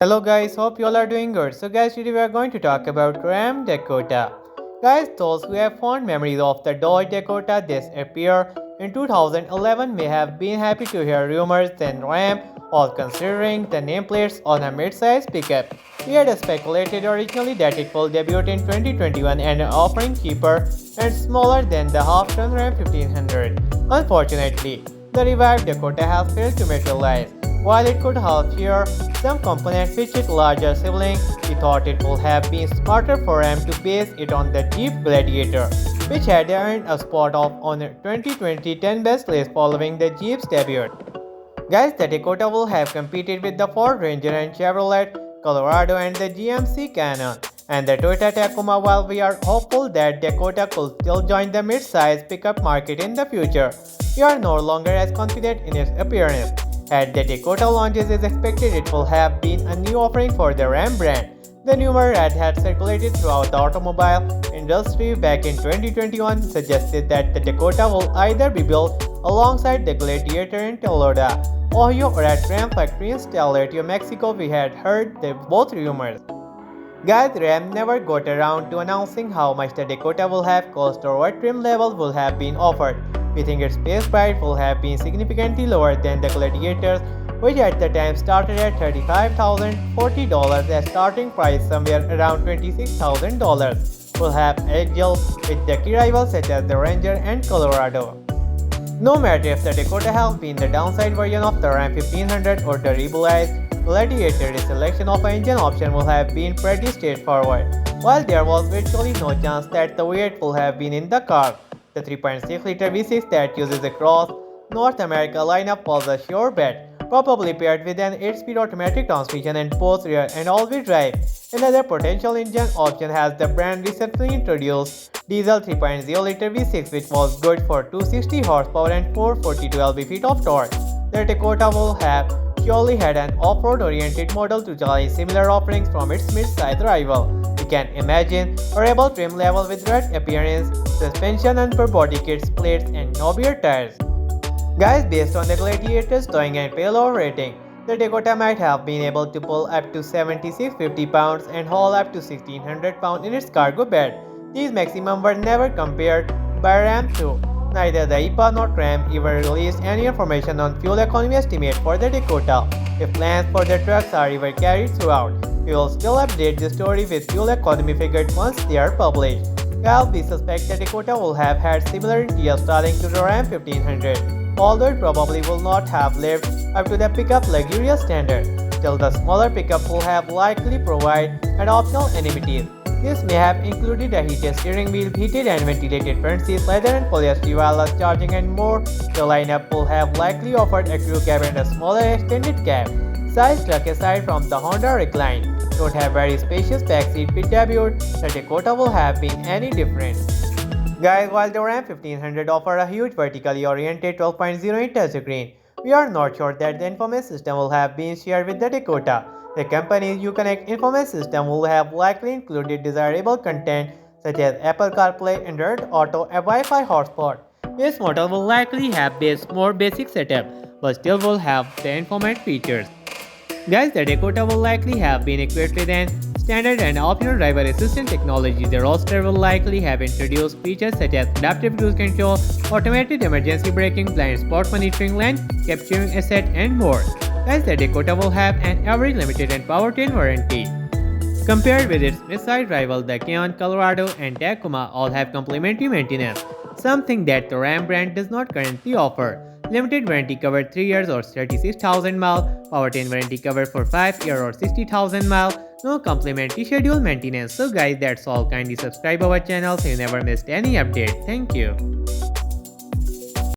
Hello guys, hope you all are doing good. So guys, today we are going to talk about Ram Dakota. Guys, those who have fond memories of the Dodge Dakota this appear in 2011 may have been happy to hear rumors that Ram was considering the nameplates on a mid-size pickup. We had speculated originally that it will debut in 2021 and offering cheaper and smaller than the half-ton Ram 1500. Unfortunately, the revived Dakota has failed to materialize. While it could have here some components which its larger sibling, we thought it would have been smarter for them to base it on the Jeep Gladiator, which had earned a spot on the 2020 10 best list following the Jeep's debut. Guys, the Dakota will have competed with the Ford Ranger and Chevrolet Colorado and the GMC Canyon and the Toyota Tacoma. While we are hopeful that Dakota could still join the mid-size pickup market in the future, we are no longer as confident in its appearance. As the Dakota launches is expected, it will have been a new offering for the Ram brand. The rumor that had circulated throughout the automobile industry back in 2021 suggested that the Dakota will either be built alongside the Gladiator in Toledo, Ohio, or at Ram factory in Stiletto, Mexico. We had heard both rumors. Guys, Ram never got around to announcing how much the Dakota will have cost or what trim level will have been offered. We think its base price will have been significantly lower than the Gladiators, which at the time started at $35,040 as starting price somewhere around $26,000. Will have agile with the key rivals such as the Ranger and Colorado. No matter if the Dakota has been the downside version of the Ram 1500 or the rebuilt Gladiator, the selection of engine option will have been pretty straightforward. While there was virtually no chance that the V8 will have been in the car, the 3.6-liter V6 that uses across North America lineup was a sure bet, probably paired with an 8-speed automatic transmission and both rear and all-wheel drive. Another potential engine option has the brand recently introduced diesel 3.0-liter V6, which was good for 260 horsepower and 442 lb-ft of torque. The Dakota will have surely had an off-road oriented model to challenge similar offerings from its mid-size rival. You can imagine a rebel trim level with red appearance, suspension and per body kits, plates and knobbier tires. Guys, based on the Gladiator's towing and payload rating, the Dakota might have been able to pull up to 7650 pounds and haul up to 1600 pounds in its cargo bed. These maximum were never compared by Ram 2. Neither the EPA nor Ram ever released any information on fuel economy estimate for the Dakota. If plans for the trucks are ever carried throughout, we will still update the story with fuel economy figures once they are published. While we suspect the Dakota will have had similar interior styling to the Ram 1500, although it probably will not have lived up to the pickup luxurious standard. Still, the smaller pickup will have likely provide an optional amenities. This may have included a heated steering wheel, heated and ventilated front seats, leather and polyester wireless charging and more. The lineup will have likely offered a crew cab and a smaller extended cab. Size truck aside from the Honda Recline don't have very spacious backseat with debut, the Dakota will have been any different. Guys, while the Ram 1500 offers a huge vertically oriented 12.0-inch touchscreen, we are not sure that the infotainment system will have been shared with the Dakota. The company's Uconnect infotainment system will have likely included desirable content such as Apple CarPlay, Android Auto, and Wi-Fi hotspot. This model will likely have more basic setup, but still will have the infotainment features. Guys, the Dakota will likely have been equipped with an standard and optional driver assistant technology. The roadster will likely have introduced features such as adaptive cruise control, automated emergency braking, blind spot monitoring, lane capturing asset, and more. Guys, the Dakota will have an average limited and powertrain warranty. Compared with its mid-size rival, the Canyon, Colorado, and Tacoma all have complimentary maintenance, something that the Ram brand does not currently offer. Limited warranty cover 3 years or 36,000 miles, powertrain warranty cover for 5 years or 60,000 miles, no complimentary scheduled maintenance. So guys, that's all. Kindly subscribe our channel so you never missed any update. Thank you.